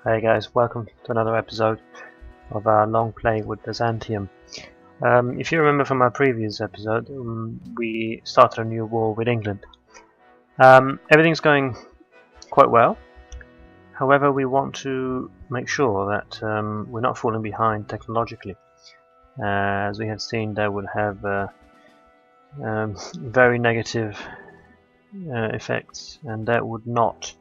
Hey guys, welcome to another episode of our long play with Byzantium. If you remember from our previous episode, we started a new war with England. Everything's going quite well. However, we want to make sure that we're not falling behind technologically. As we have seen, that would have very negative effects, and that would not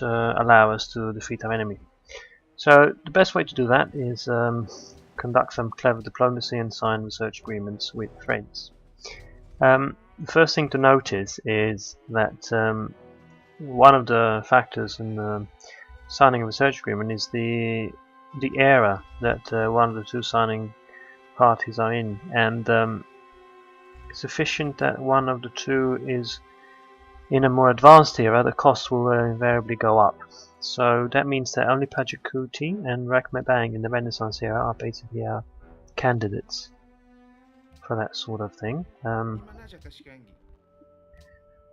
allow us to defeat our enemy. So the best way to do that is conduct some clever diplomacy and sign research agreements with friends. The first thing to notice is that one of the factors in signing a research agreement is the era that one of the two signing parties are in, and it's sufficient that one of the two is in a more advanced era. The costs will invariably go up. So that means that only Pachacuti and Rakmebang in the Renaissance era are basically our candidates for that sort of thing.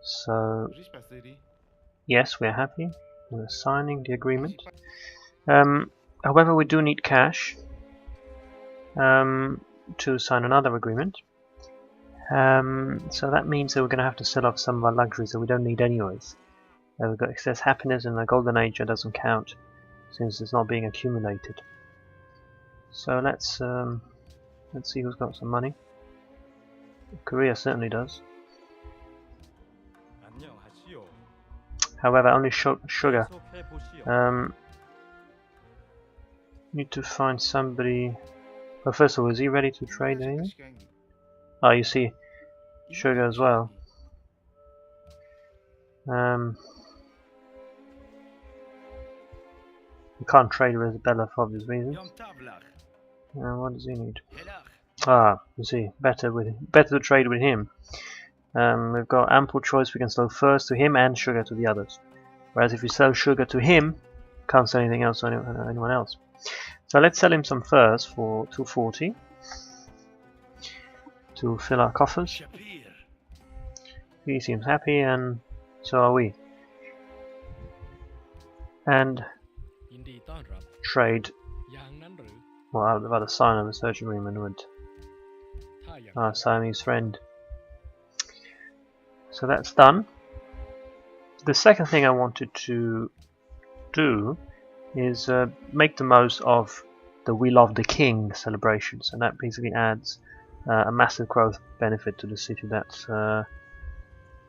So yes, we're happy. We're signing the agreement. However, we do need cash to sign another agreement. So that means that we're going to have to sell off some of our luxuries that we don't need anyways. We've got excess happiness, and the golden age doesn't count since it's not being accumulated. So let's see who's got some money. Korea certainly does. However, only sugar. Need to find somebody. Well, first of all, is he ready to trade anything? Oh, you see, sugar as well. We can't trade with Isabella for obvious reasons. What does he need? Ah, you see, better to trade with him. We've got ample choice. We can sell first to him and sugar to the others. Whereas if we sell sugar to him, can't sell anything else to anyone else. So let's sell him some furs for 240 to fill our coffers. He seems happy, and so are we. And trade. Well, I'd rather sign a research agreement with our Siamese friend. So that's done. The second thing I wanted to do is make the most of the We Love the King celebrations, and that basically adds a massive growth benefit to the city that's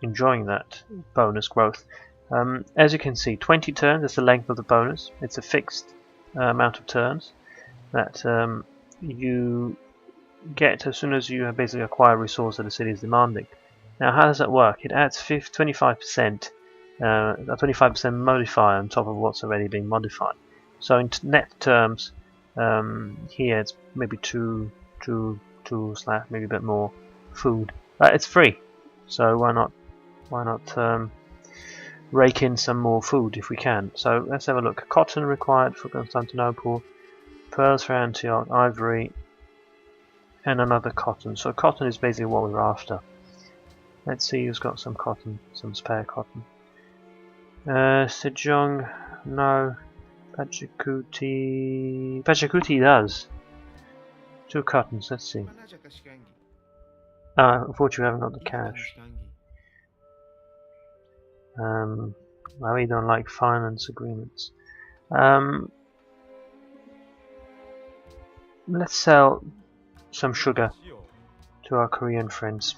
enjoying that bonus growth. As you can see, 20 turns is the length of the bonus. It's a fixed amount of turns that you get as soon as you have basically acquire a resource that the city is demanding. Now, how does that work? It adds 25%, a 25% modifier on top of what's already being modified. So in net terms, here it's maybe two / maybe a bit more food. It's free, so why not rake in some more food if we can. So let's have a look. Cotton required for Constantinople, pearls for Antioch, ivory, and another cotton. So cotton is basically what we're after. Let's see who's got some cotton, some spare cotton. Sejong, no. Pachacuti does. 2 cottons, let's see. Unfortunately, we haven't got the cash. I really don't like finance agreements. Let's sell some sugar to our Korean friends.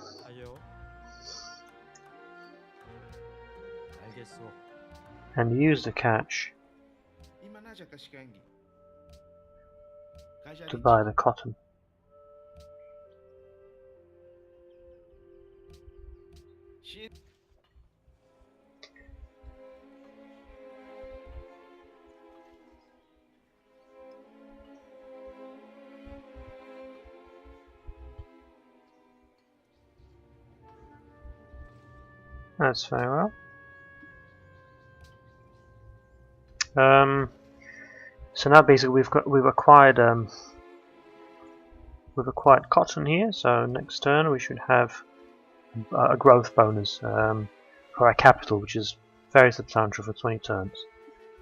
And use the cash to buy the cotton. That's very well. So now basically we've acquired cotton here. So next turn we should have a growth bonus for our capital, which is very substantial for 20 turns.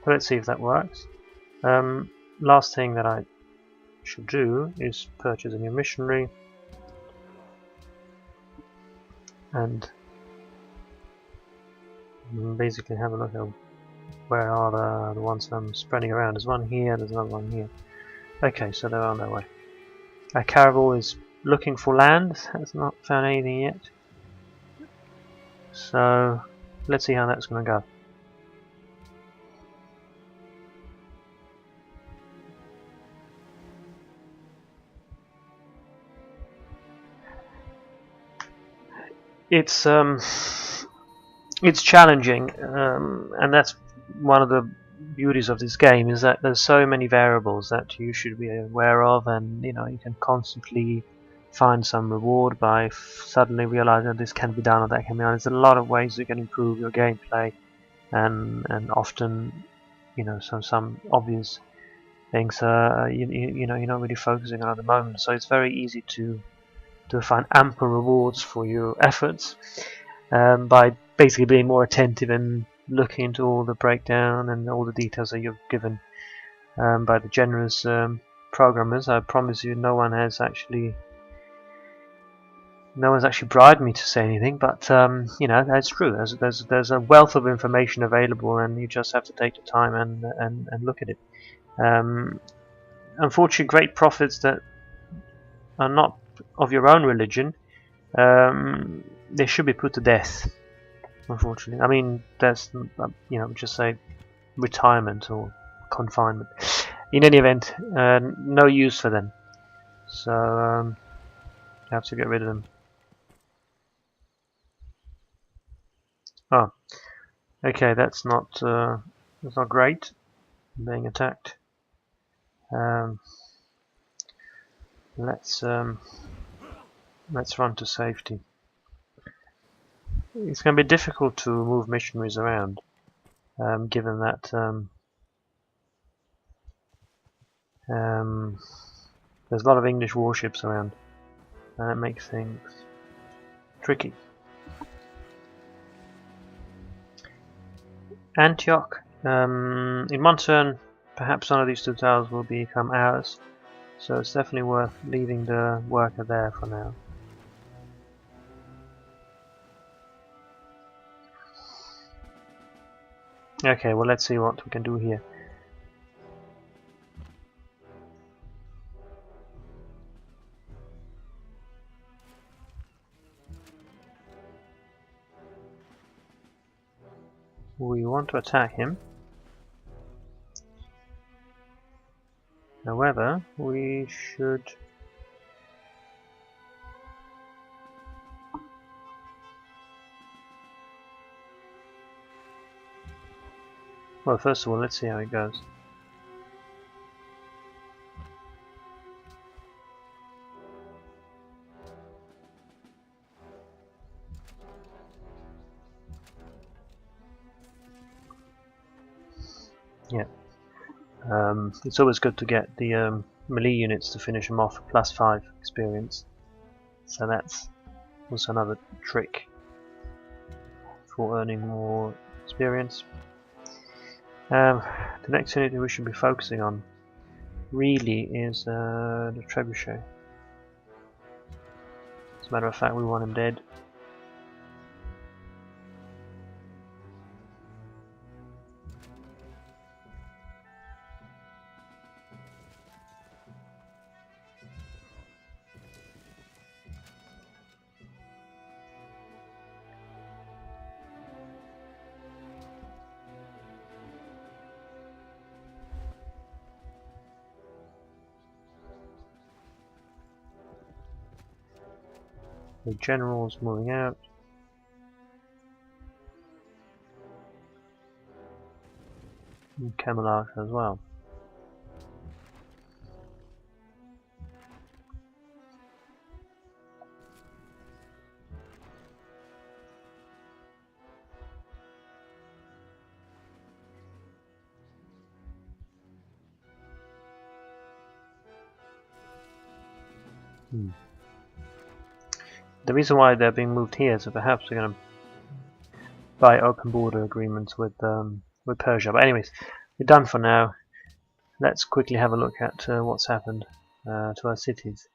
So let's see if that works. Last thing that I should do is purchase a new missionary and basically have a look at where are the ones I'm spreading around. There's one here, there's another one here. Okay, so they're on their way. Our caravel is looking for land, has not found anything yet. So let's see how that's going to go. It's challenging, and that's one of the beauties of this game, is that there's so many variables that you should be aware of, and you know, you can constantly find some reward by suddenly realizing that this can be done or that can be done. There's a lot of ways you can improve your gameplay, and often, you know, some obvious things you know, you're not really focusing on at the moment, so it's very easy to find ample rewards for your efforts by basically being more attentive and looking into all the breakdown and all the details that you're given by the generous programmers. I promise you, no one's actually bribed me to say anything, but you know, that's true. There's a wealth of information available, and you just have to take the time and look at it. Unfortunately, great prophets that are not of your own religion, they should be put to death, unfortunately. I mean, that's, you know, just say retirement or confinement. In any event, no use for them, so I have to get rid of them. Oh, okay, that's not great. I'm being attacked. Let's run to safety. It's going to be difficult to move missionaries around, given that there's a lot of English warships around, and that makes things tricky. Antioch. In one turn, perhaps one of these two towers will become ours. So it's definitely worth leaving the worker there for now. Okay, well, let's see what we can do here. We want to attack him. However, we should well, first of all, let's see how it goes. Yeah. It's always good to get the melee units to finish them off +5 experience. So that's also another trick for earning more experience. The next unit we should be focusing on really is the trebuchet. As a matter of fact, we want him dead. The general's moving out. And Camelot as well. The reason why they're being moved here is that perhaps they're going to buy open border agreements with Persia. But anyways, we're done for now. Let's quickly have a look at what's happened to our cities.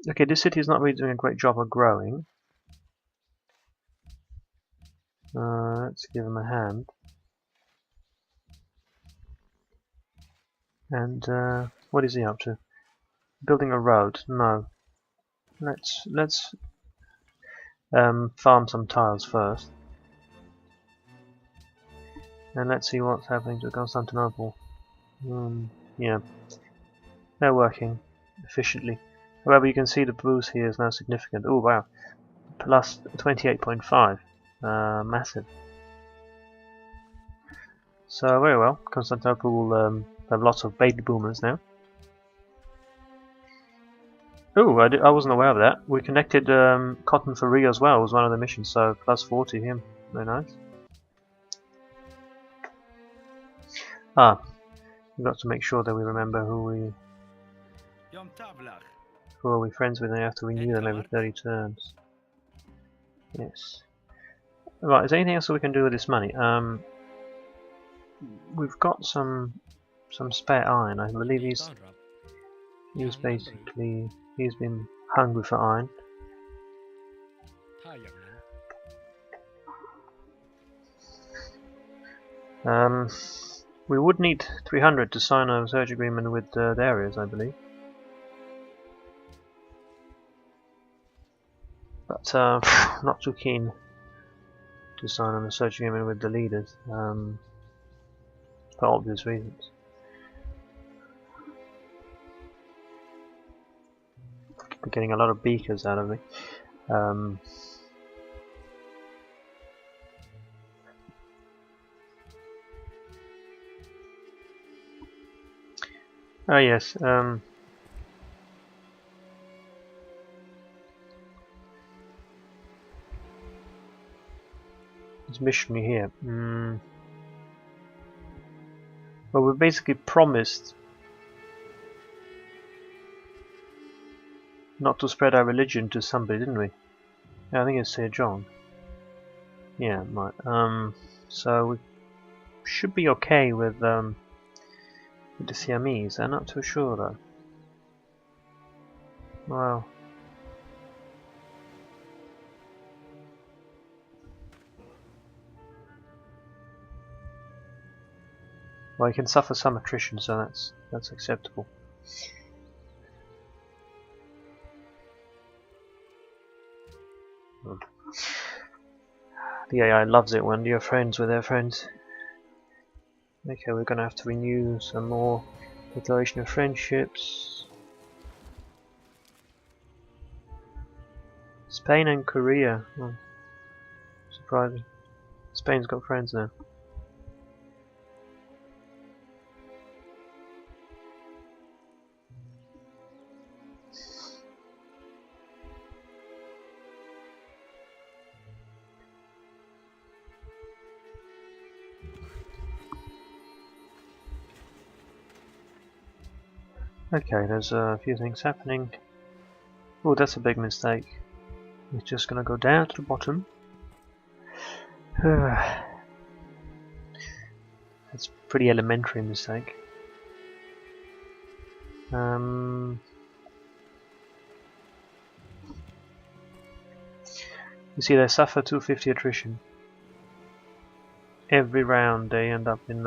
Okay, this city is not really doing a great job of growing. Let's give him a hand. And what is he up to? Building a road? No. Let's farm some tiles first. And let's see what's happening to Constantinople. Yeah, they're working efficiently. However, you can see the boost here is now significant. Oh wow, plus 28.5, massive. So very well, Constantinople will have lots of baby boomers now. Oh, I wasn't aware of that. We connected Cotton for Rio as well. It was one of the missions, so plus 40 him. Very nice. Ah, we've got to make sure that we remember who are we friends with, and you have to renew them every 30 turns. Yes. Right, is there anything else that we can do with this money? We've got some spare iron. I believe he's been hungry for iron. We would need 300 to sign a search agreement with Darius, I believe. But not too keen to sign on a search agreement with the leaders, for obvious reasons. We're getting a lot of beakers out of me. Oh yes, this missionary here. Well, we basically promised not to spread our religion to somebody, didn't we? Yeah, I think it's Sir John. Yeah, right. So we should be okay with the Siamese. I'm not too sure though. Well, he can suffer some attrition, so that's acceptable. The AI loves it when you're friends with their friends. Okay, we're gonna have to renew some more declaration of friendships. Spain and Korea. Oh, surprising. Spain's got friends now. Okay, there's a few things happening. Oh, that's a big mistake. It's just gonna go down to the bottom. That's a pretty elementary mistake. You see, they suffer 250 attrition. Every round they end up in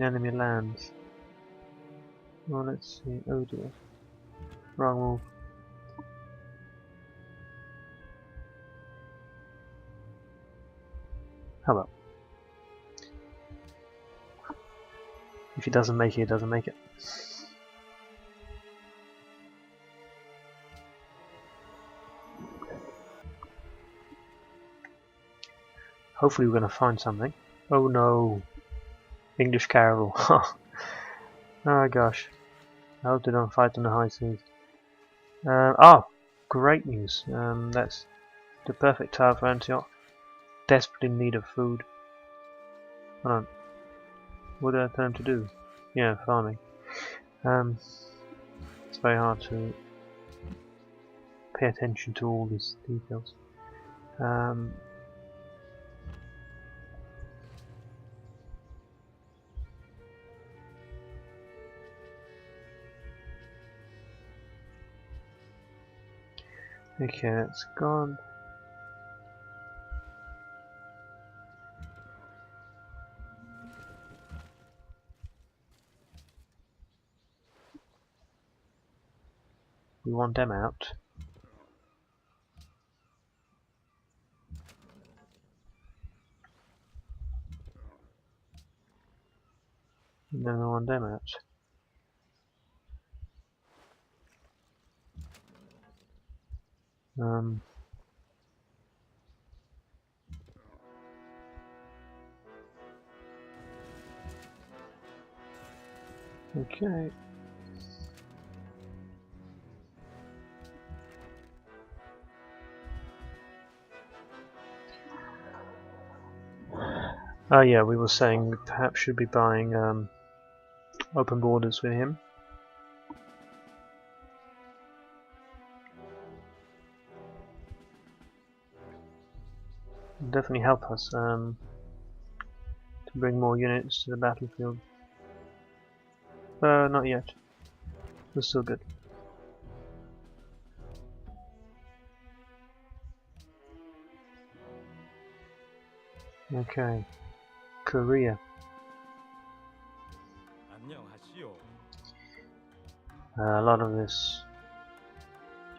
enemy lands. Well, let's see. Oh dear. Wrong move. How about? If he doesn't make it, he doesn't make it. Hopefully we're going to find something. Oh no. English caravel. Oh gosh. I hope they don't fight on the high seas. Great news. That's the perfect tile for Antioch. Desperately in need of food. Hold on. What did I tell him to do? Yeah, farming. It's very hard to pay attention to all these details. Okay, that's gone. We want them out. And then we want them out. Okay. Oh yeah, we were saying we perhaps should be buying open borders with him. It'll definitely help us to bring more units to the battlefield. Not yet. We're still good. Okay. Korea. A lot of this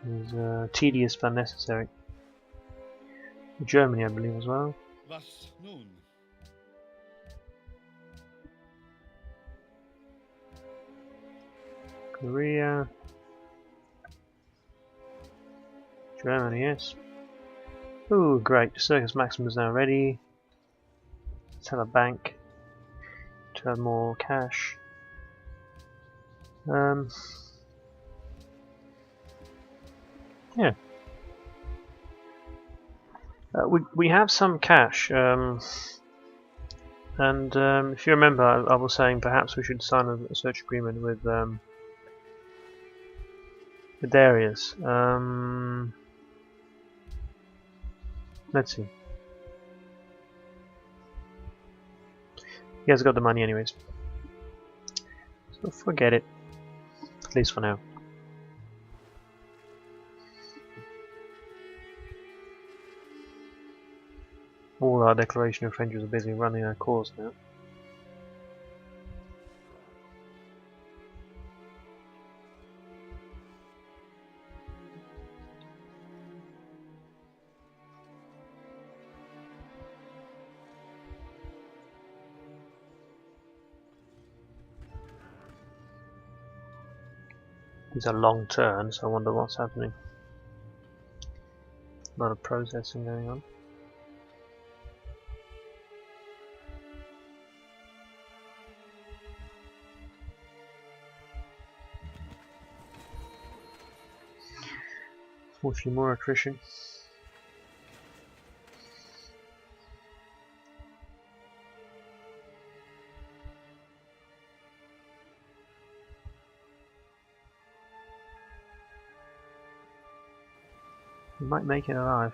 is tedious but necessary. Germany, I believe, as well. Korea. Germany, yes. Ooh, great. Circus Maximum is now ready. Let's have a bank to have more cash. Yeah. We have some cash, and if you remember, I was saying perhaps we should sign a search agreement with Darius. Let's see. He has got the money anyways, so forget it, at least for now. All our declaration of friendship are busy running our course now. These are long turns, so I wonder what's happening. A lot of processing going on. Fortunately, more attrition. We might make it alive.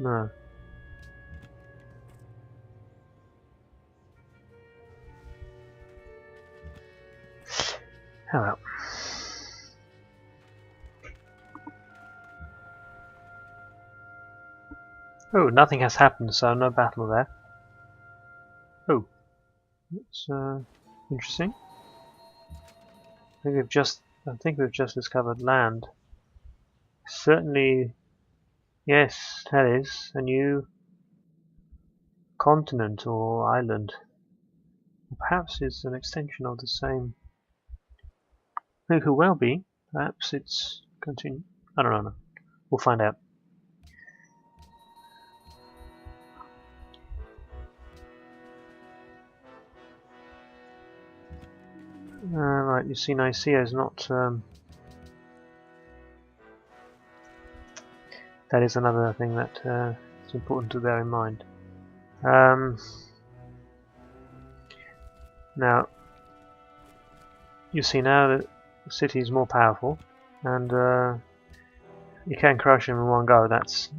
No. Oh well. Oh, nothing has happened, so no battle there. Oh, that's interesting. I think we've just discovered land. Certainly, yes, that is a new continent or island. Or perhaps it's an extension of the same. It could well be. Perhaps it's continue. I don't know. We'll find out. Right, you see Nicaea is not that is another thing that is important to bear in mind. Now, you see now that the city is more powerful, and you can crush him in one go. That's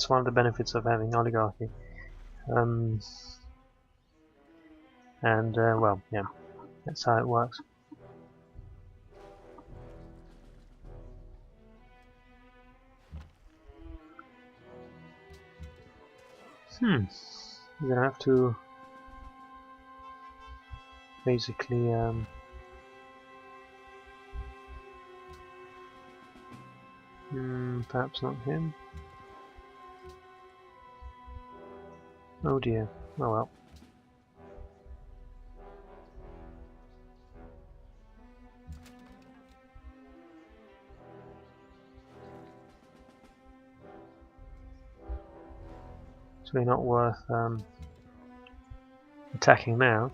one of the benefits of having oligarchy. Well, yeah, that's how it works. You're gonna have to basically perhaps not him. Oh dear. Oh well. It's really not worth attacking now.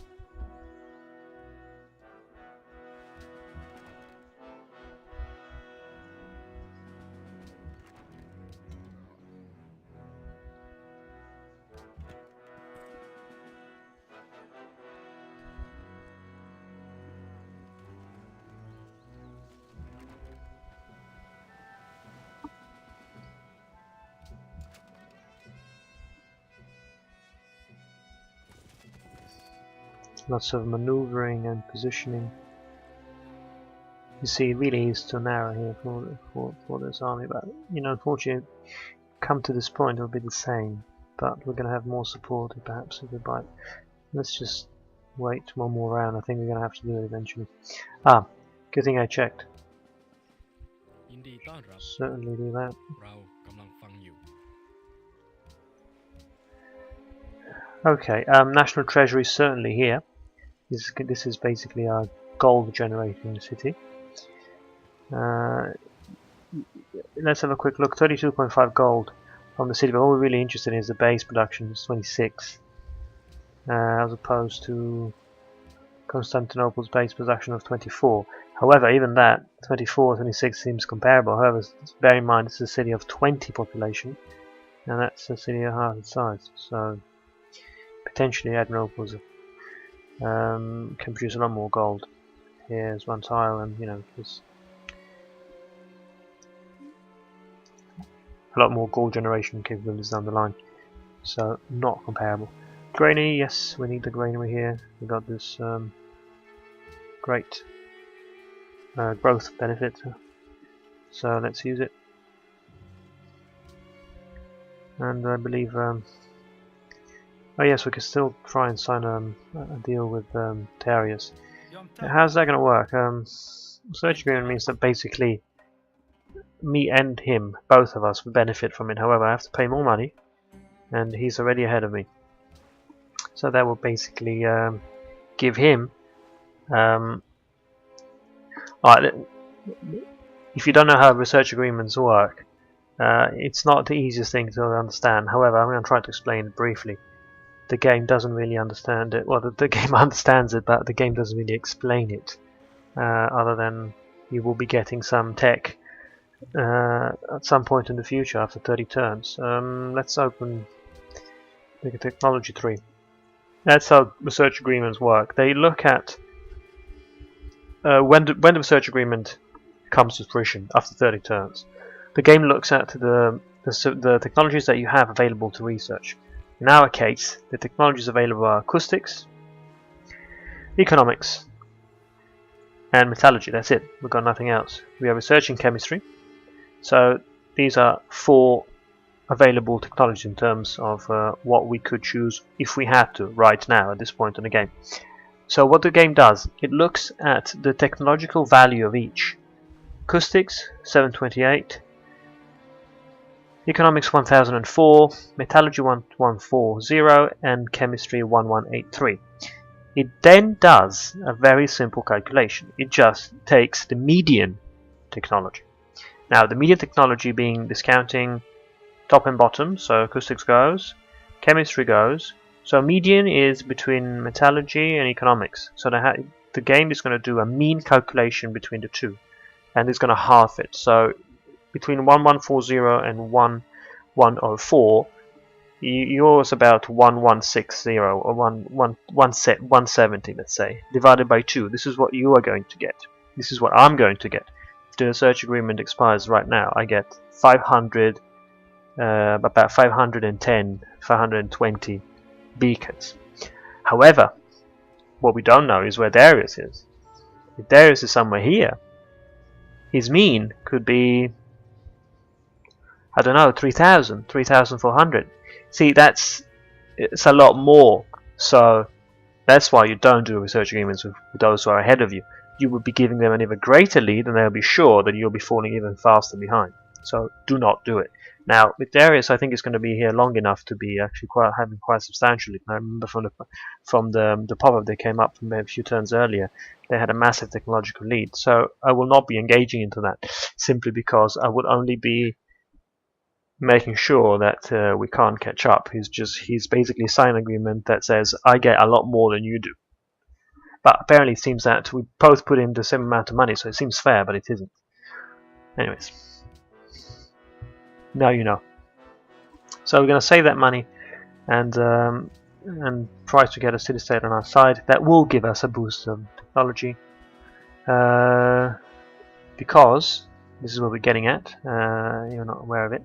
Lots of maneuvering and positioning. You see, it really is too narrow here for this army, but you know, unfortunately, come to this point, it'll be the same. But we're going to have more support, perhaps, if we bite. Let's just wait one more round. I think we're going to have to do it eventually. Ah, good thing I checked. Certainly do that. Okay, National Treasury is certainly here. This is basically our gold generating city. Let's have a quick look. 32.5 gold from the city, but all we're really interested in is the base production. It's 26, as opposed to Constantinople's base production of 24. However, even that 24, 26 seems comparable. However, bear in mind this is a city of 20 population, and that's a city of half its size. So potentially Adrianople's can produce a lot more gold. Here's one tile, and you know, there's a lot more gold generation capabilities down the line. So not comparable. Granary, yes, we need the granary here. We got this great growth benefit, so let's use it. And I believe oh yes, we can still try and sign a deal with Tarius. How's that going to work? Search agreement means that basically me and him, both of us, would benefit from it. However, I have to pay more money, and he's already ahead of me. So that will basically give him. If you don't know how research agreements work, it's not the easiest thing to understand. However, I'm going to try to explain it briefly. The game doesn't really understand it. Well, the game understands it, but the game doesn't really explain it. Other than you will be getting some tech at some point in the future after 30 turns. Let's open the technology tree. That's how research agreements work. They look at when the research agreement comes to fruition after 30 turns. The game looks at the technologies that you have available to research. In our case, the technologies available are acoustics, economics, and metallurgy. That's it. We've got nothing else. We are researching chemistry. So these are 4 available technologies in terms of what we could choose if we had to right now at this point in the game. So what the game does, it looks at the technological value of each. Acoustics 728, economics 1004, metallurgy 1140, and chemistry 1183. It then does a very simple calculation. It just takes the median technology. Now the median technology being discounting top and bottom, so acoustics goes, chemistry goes, so median is between metallurgy and economics. So the game is going to do a mean calculation between the two, and it's going to half it. So between 1140 and 1104, yours about 1160 or 170, let's say, divided by 2. This is what you are going to get. This is what I'm going to get. If the search agreement expires right now, I get 500, about 510, 520 beacons. However, what we don't know is where Darius is. If Darius is somewhere here, his mean could be, I don't know, 3,000, 3,400. See, it's a lot more. So that's why you don't do research agreements with those who are ahead of you. You will be giving them an even greater lead, and they'll be sure that you'll be falling even faster behind. So do not do it. Now, with Darius, I think it's going to be here long enough to be actually having quite substantial lead. I remember from the pop-up they came up from a few turns earlier, they had a massive technological lead. So I will not be engaging into that, simply because I would only be making sure that we can't catch up. He's basically signed an agreement that says I get a lot more than you do. But apparently it seems that we both put in the same amount of money, so it seems fair, but it isn't. Anyways, now you know. So we're going to save that money and try to get a city-state on our side. That will give us a boost of technology, because this is what we're getting at. You're not aware of it.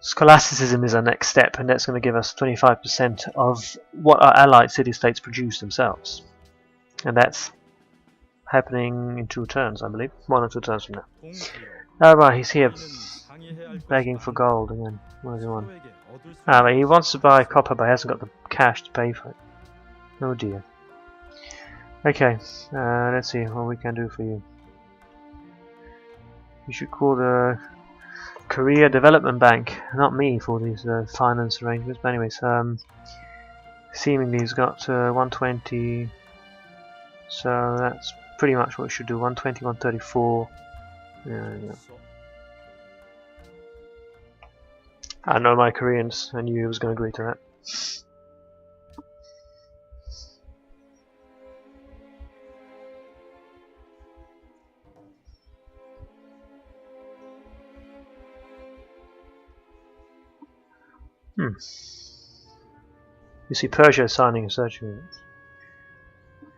Scholasticism is our next step, and that's going to give us 25% of what our allied city-states produce themselves. And that's happening in 2 turns, I believe. 1 or 2 turns from now. Oh right, he's here begging for gold again. What does he want? But he wants to buy copper, but he hasn't got the cash to pay for it. Oh dear. Okay, let's see what we can do for you. You should call the Korea Development Bank, not me, for these finance arrangements. But anyways, seemingly he's got 120, so that's pretty much what we should do. 120, 134. Yeah. I know my Koreans. I knew he was going to agree to that. You see Persia is signing a search agreement.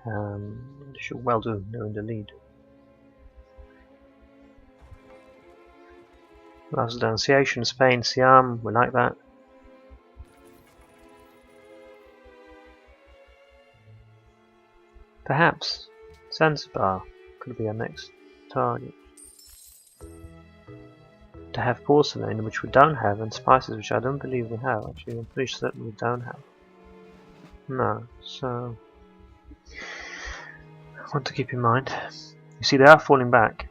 They should well do, they're in the lead. Last denunciation, Spain, Siam, we like that. Perhaps Zanzibar could be our next target. To have porcelain, which we don't have, and spices, which I don't believe we have. Actually, I'm pretty certain we don't have. No, so I want to keep in mind. You see, they are falling back.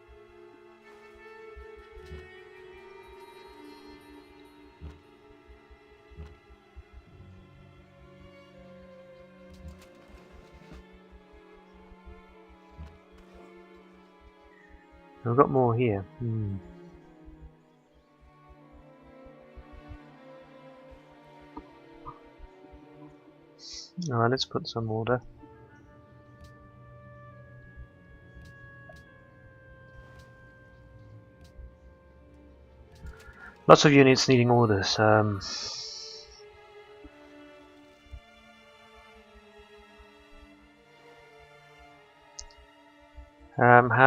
We've got more here. Alright, let's put some order. Lots of units needing orders. How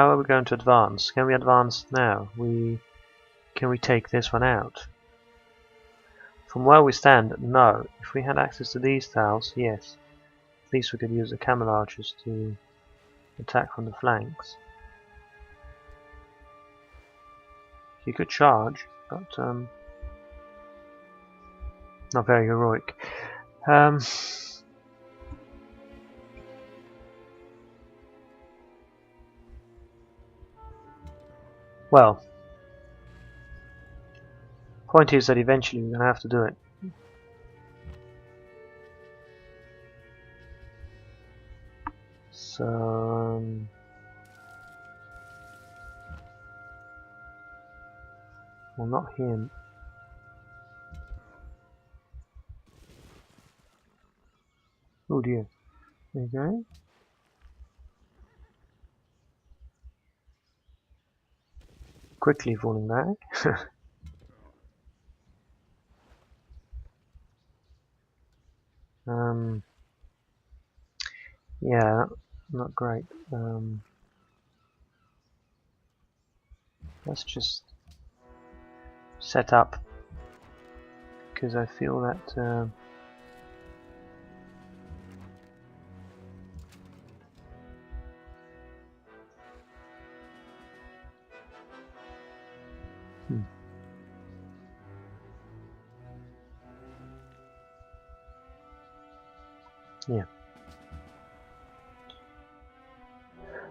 are we going to advance? Can we advance now? Can we take this one out? From where we stand, no. If we had access to these tiles, yes. At least we could use the camel archers to attack from the flanks. You could charge, but not very heroic. Well, point is that eventually we're going to have to do it. So well, not him. Oh dear. Okay. quickly falling back. Yeah, not great. Let's just set up, because I feel that yeah.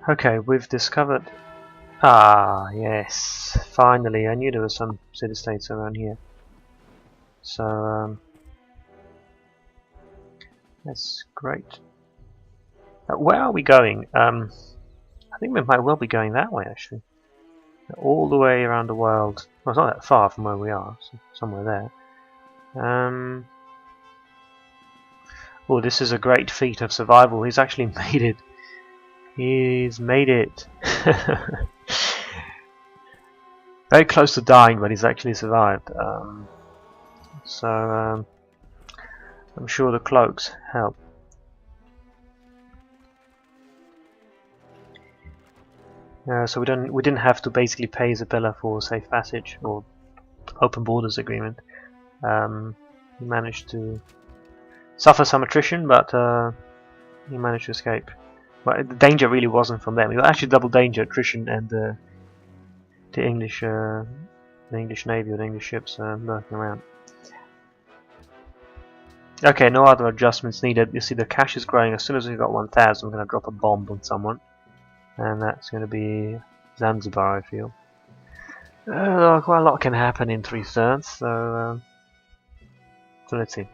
Okay, we've discovered. Ah, yes. Finally, I knew there were some city-states around here. So that's great. Where are we going? I think we might well be going that way, actually. All the way around the world. Well, it's not that far from where we are. So somewhere there. Oh, this is a great feat of survival. He's actually made it. He's made it. Very close to dying, but he's actually survived. So I'm sure the cloaks help. So we didn't have to basically pay Isabella for safe passage or open borders agreement. He managed to suffer some attrition, but he managed to escape. But the danger really wasn't from them. It was actually double danger: attrition and the English navy or the English ships lurking around. Okay, no other adjustments needed. You see the cash is growing. As soon as we've got 1,000, we're going to drop a bomb on someone. And that's going to be Zanzibar, I feel. Quite a lot can happen in 3 turns, so let's see.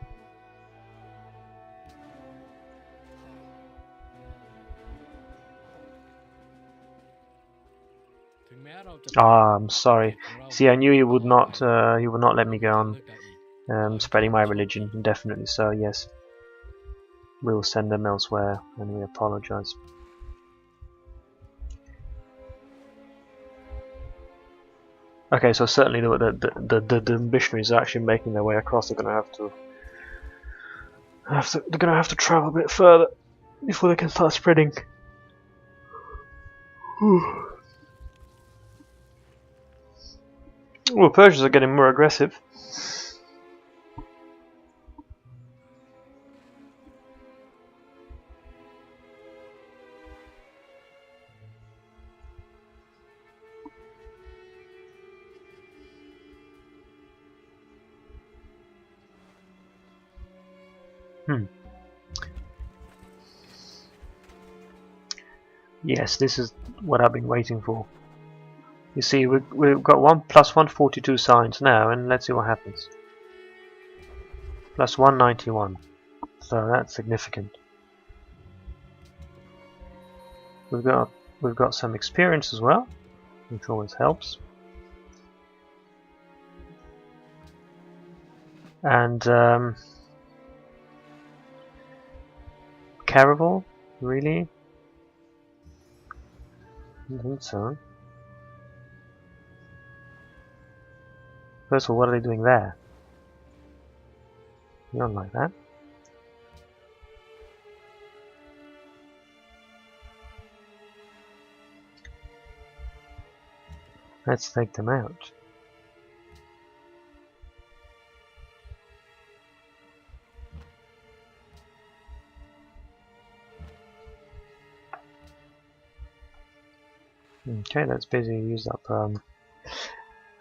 I'm sorry. See, I knew you would not let me go on spreading my religion indefinitely. So yes, we will send them elsewhere, and we apologize. Okay, so certainly the missionaries are actually making their way across. They're gonna have to travel a bit further before they can start spreading. Well, Persians are getting more aggressive. Yes, this is what I've been waiting for. You see, we've got 1 plus 142 signs now, and let's see what happens. Plus 191, so that's significant. We've got some experience as well, which always helps. And Caraval, really? I don't think so. First of all, what are they doing there? You don't like that. Let's take them out. Okay, that's basically used up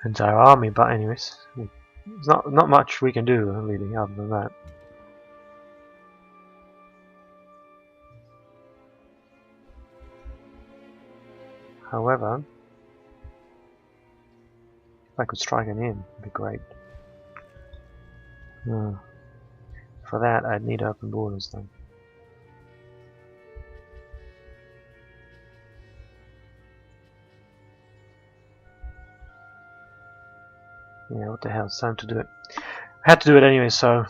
entire army, but anyways, there's not much we can do really other than that. However, if I could strike him in, it'd be great. For that, I'd need open borders then. Yeah, what the hell, it's time to do it. I had to do it anyway, so...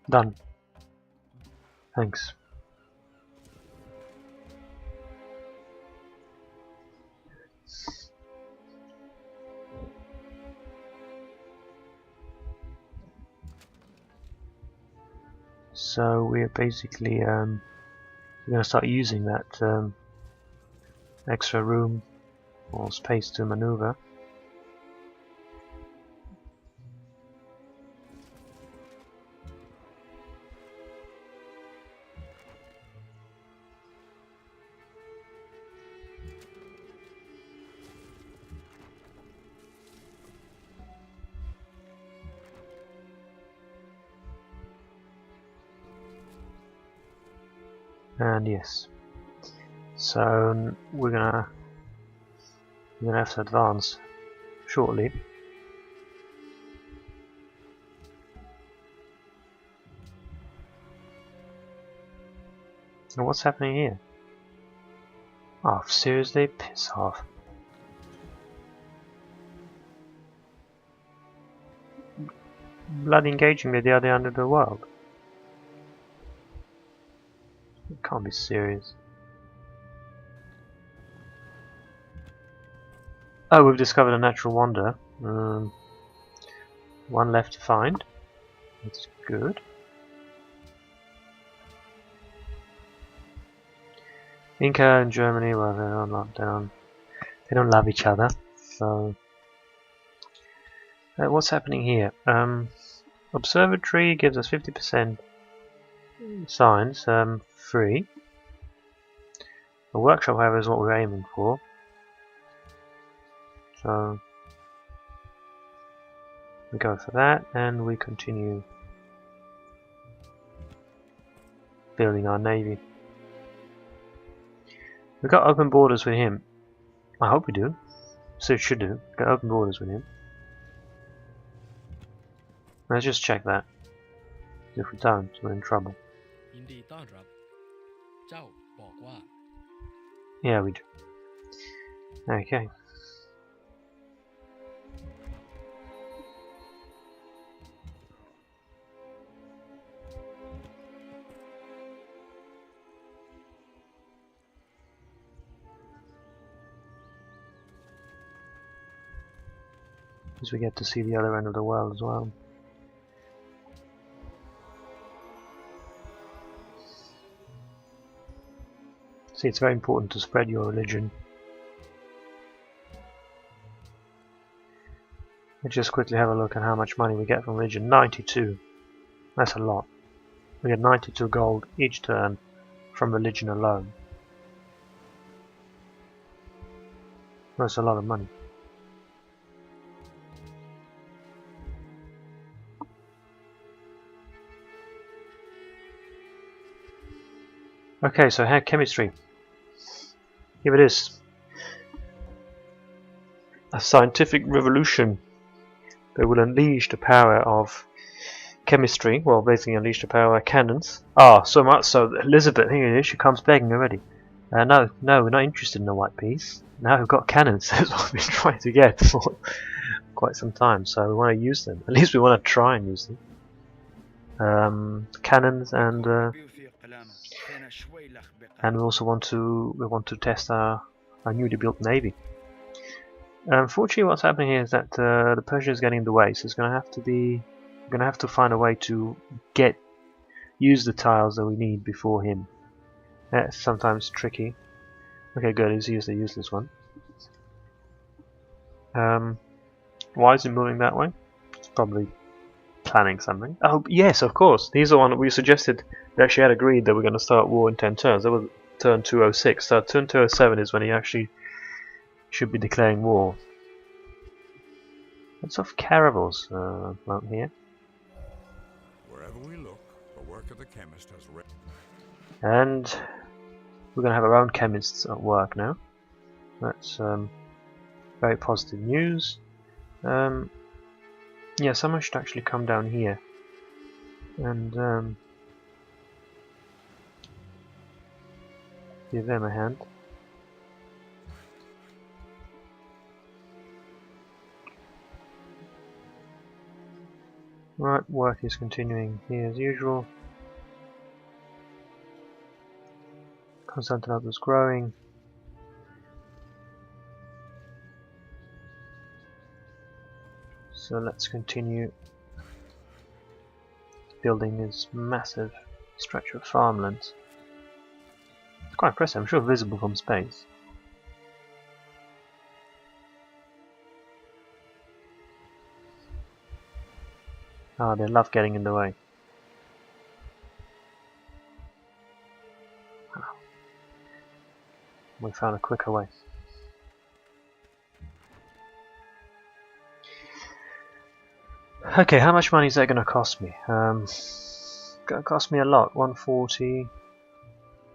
Done. Thanks. So we're basically we're going to start using that extra room or space to maneuver. And yes, so we're gonna have to advance shortly. And what's happening here? Oh, seriously? Piss off. Bloody engaging with the other end of the world. It can't be serious. Oh, we've discovered a natural wonder. One left to find. That's good. Inca and Germany, well, they don't love each other. So, what's happening here? Observatory gives us 50% science, free. The workshop, however, is what we're aiming for. So we go for that, and we continue building our navy. We've got open borders with him. I hope we do. So it should do. Got open borders with him. Let's just check that. If we don't, we're in trouble. Yeah, we do. Okay. As we get to see the other end of the world as well. See, it's very important to spread your religion. Let's just quickly have a look at how much money we get from religion. 92. That's a lot. We get 92 gold each turn from religion alone. That's a lot of money. Okay, so here, chemistry. Here it is. A scientific revolution that will unleash the power of chemistry. Well, basically unleash the power of cannons. Ah, so much so that Elizabeth, here it is, she comes begging already. No, we're not interested in the white piece. Now we've got cannons. That's what we've been trying to get for quite some time. So we want to use them. At least we want to try and use them. Cannons and we also want to test our newly built navy. Unfortunately, what's happening here is that the Persia is getting in the way, so it's going to have to find a way to use the tiles that we need before him. That's sometimes tricky. Okay, good. He's used the useless one. Why is he moving that way? It's probably planning something. Oh yes, of course. He's the one that we suggested. We actually had agreed that we're going to start war in 10 turns. That was turn 206. So turn 207 is when he actually should be declaring war. Lots of caravels out here. Wherever we look, the work of the chemist has and we're going to have our own chemists at work now. That's very positive news. Yeah, someone should actually come down here and give them a hand. Right, work is continuing here as usual. Constantinople is growing. So let's continue building this massive stretch of farmlands. It's quite impressive. I'm sure visible from space. Ah, they love getting in the way. We found a quicker way. Okay, how much money is that going to cost me? Going to cost me a lot. 140.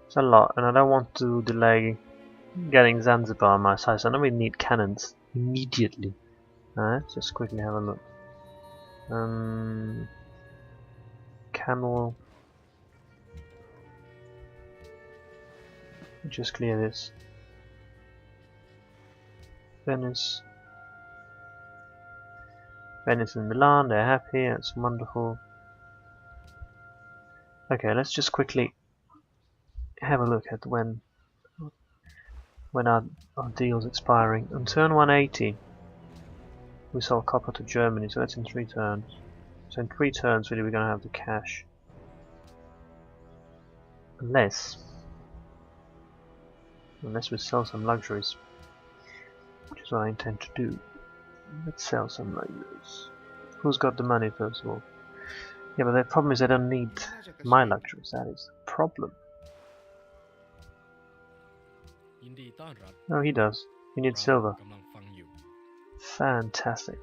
It's a lot, and I don't want to delay getting Zanzibar on my side, so I don't really need cannons immediately. Alright, just quickly have a look. Camel. Just clear this. Venice. Venice and Milan, they're happy, that's wonderful. Okay, let's just quickly have a look at when our deal's expiring. On turn 180, we sold copper to Germany, so that's in 3 turns. So in 3 turns, really, we're going to have the cash. Unless we sell some luxuries, which is what I intend to do. Let's sell some luxuries. Who's got the money, first of all? Yeah, but the problem is I don't need my luxuries. That is the problem. Oh, he does. He needs silver. Fantastic.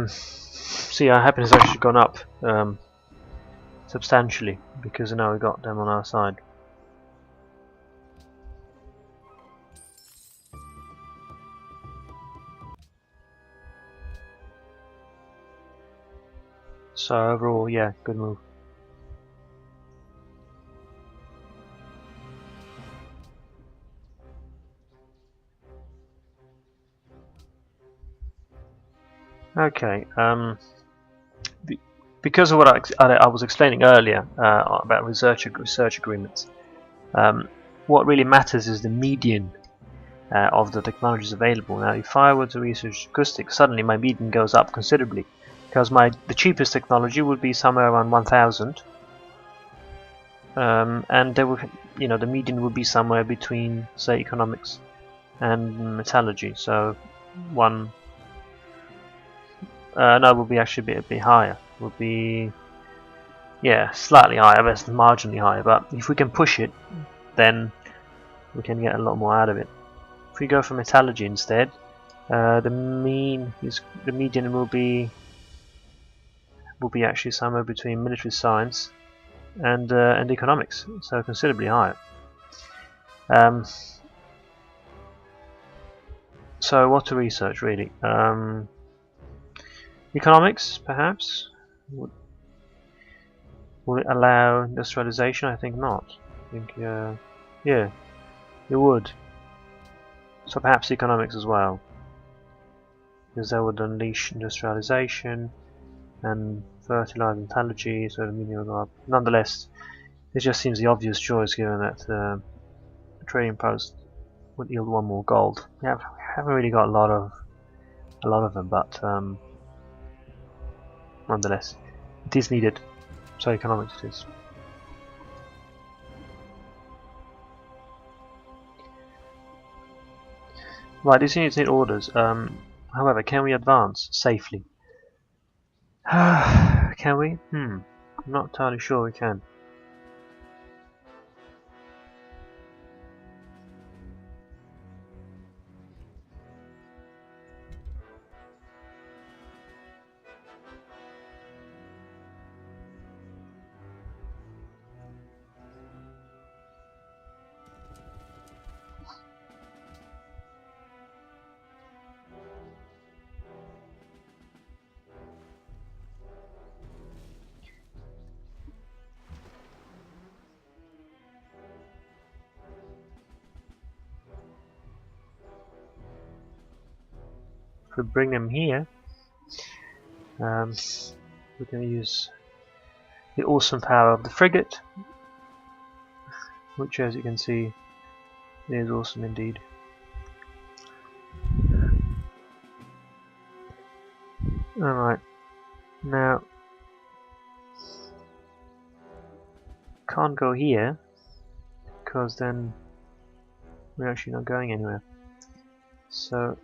See, our happiness has actually gone up substantially because now we got them on our side. So overall, yeah, good move. Okay, because of what I was explaining earlier about research agreements, what really matters is the median of the technologies available. Now, if I were to research acoustics, suddenly my median goes up considerably, because the cheapest technology would be somewhere around 1,000, and there would, the median would be somewhere between, say, economics and metallurgy. So no, it would be actually a bit higher. It would be, yeah, slightly higher, but marginally higher. But if we can push it, then we can get a lot more out of it. If we go for metallurgy instead, the median will be actually somewhere between military science and economics, so considerably higher. So what to research really? Economics, perhaps? Will it allow industrialization? I think not. I think, yeah, it would. So perhaps economics as well, because that would unleash industrialization and fertilize metallurgy, so the median will go up. Nonetheless, it just seems the obvious choice given that a trading post would yield 1 more gold. We haven't really got a lot of them, but nonetheless, it is needed. So economics it is. Right, these units need orders. However, can we advance safely? Can we? I'm not entirely sure we can. If we bring them here, We're going to use the awesome power of the frigate, which, as you can see, is awesome indeed. Alright, now can't go here because then we're actually not going anywhere. So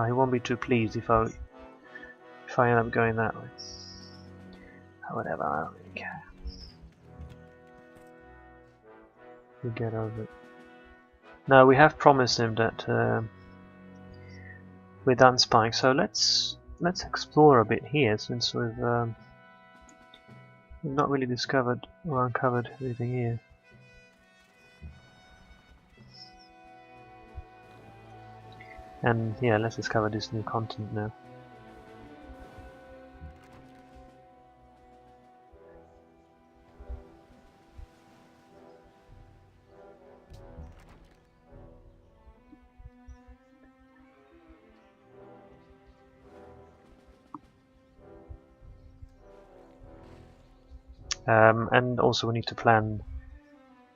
he won't be too pleased if I end up going that way. Whatever, I don't really care. We get over it. No, we have promised him that we're done spying, so let's explore a bit here, since we've not really discovered or uncovered anything here. And yeah, let's discover this new continent now. And also we need to plan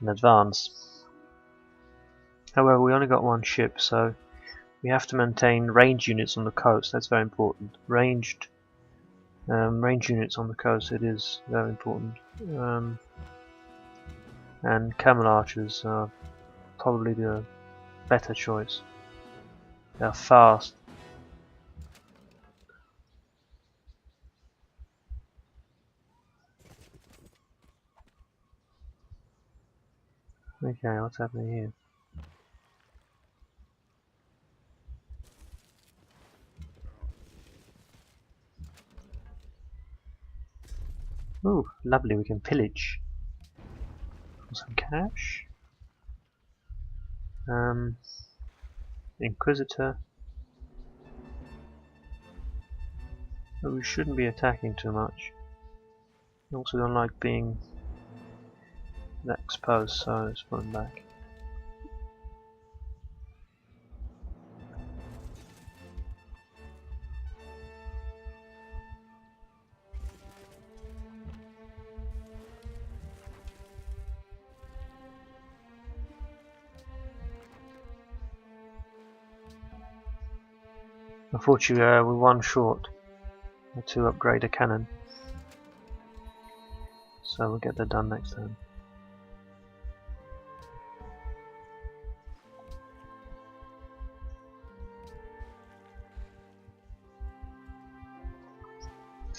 in advance. However, we only got one ship, so we have to maintain range units on the coast. That's very important. Range units on the coast, it is very important. And camel archers are probably the better choice. They're fast. Okay, what's happening here? Ooh, lovely, we can pillage for some cash. Inquisitor. But we shouldn't be attacking too much. I also don't like being that exposed, so let's put them back. Unfortunately, we're one short to upgrade a cannon, so we'll get that done next time.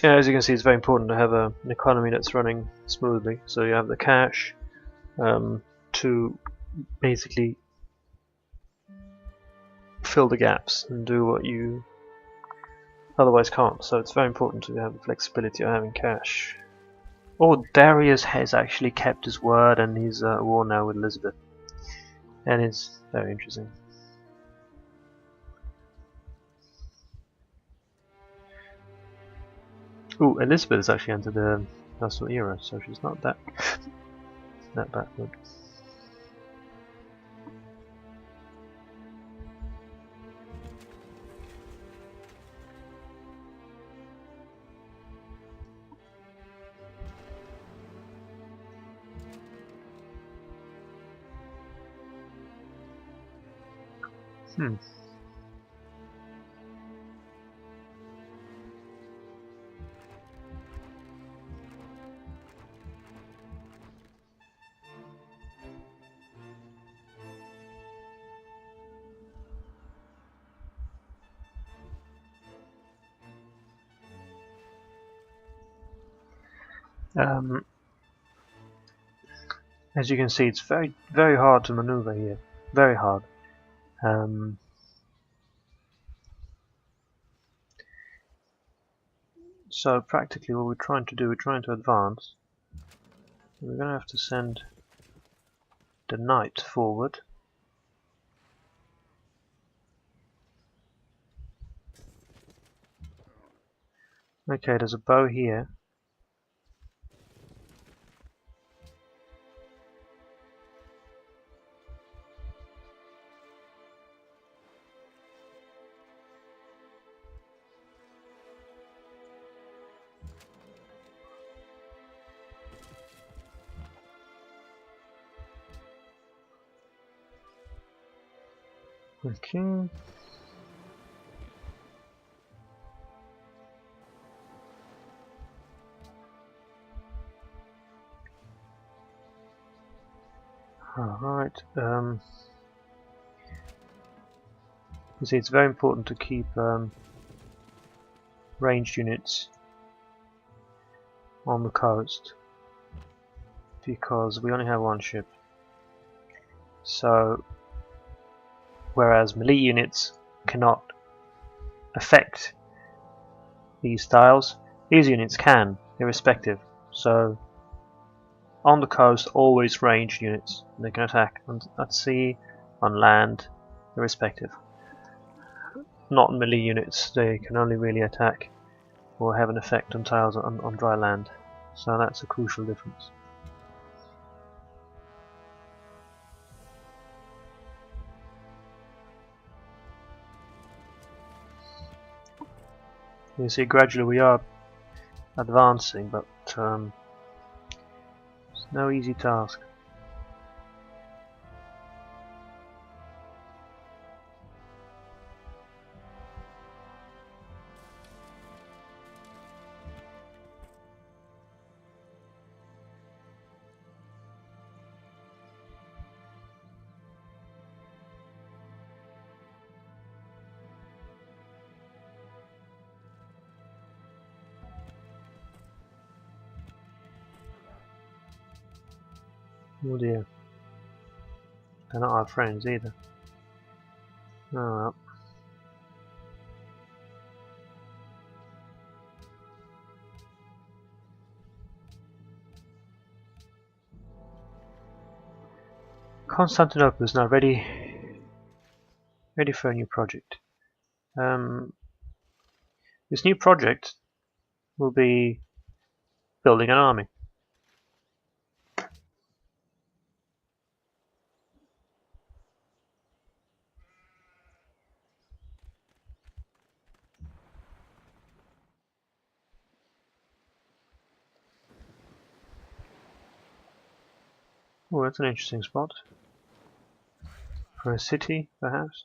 Yeah, as you can see, it's very important to have an economy that's running smoothly. So you have the cash to basically fill the gaps and do what you otherwise can't. So it's very important to have the flexibility of having cash. Oh, Darius has actually kept his word, and he's at war now with Elizabeth, and it's very interesting. Ooh, Elizabeth has actually entered the National era, so she's not that backward. As you can see, it's very hard to maneuver here. Very hard. So practically what we're trying to do, we're trying to advance. We're going to have to send the knight forward. Okay, there's a bow here. Okay. Alright, you see it's very important to keep ranged units on the coast because we only have one ship. So, whereas melee units cannot affect these tiles, these units can, irrespective. So, on the coast, always ranged units. They can attack at sea, on land, irrespective. Not melee units, they can only really attack or have an effect on tiles on dry land. So that's a crucial difference. You see, gradually we are advancing, but it's no easy task. Oh dear. They're not our friends either. Oh well. Constantinople is now ready for a new project. This new project will be building an army. Oh, that's an interesting spot. For a city, perhaps?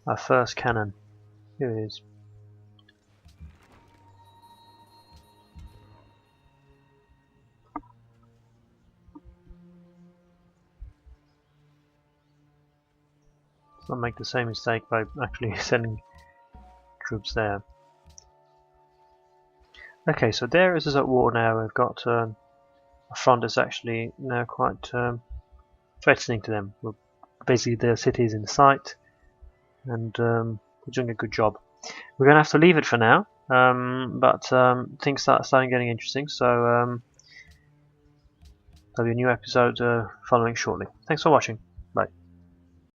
Our first cannon. Here it is. Let's not make the same mistake by actually sending troops there. Okay, so there is us at war now. We've got a front that's actually now quite threatening to them. Well, basically, the city is in sight, and we're doing a good job. We're going to have to leave it for now, but things starting getting interesting. So there'll be a new episode following shortly. Thanks for watching. Bye.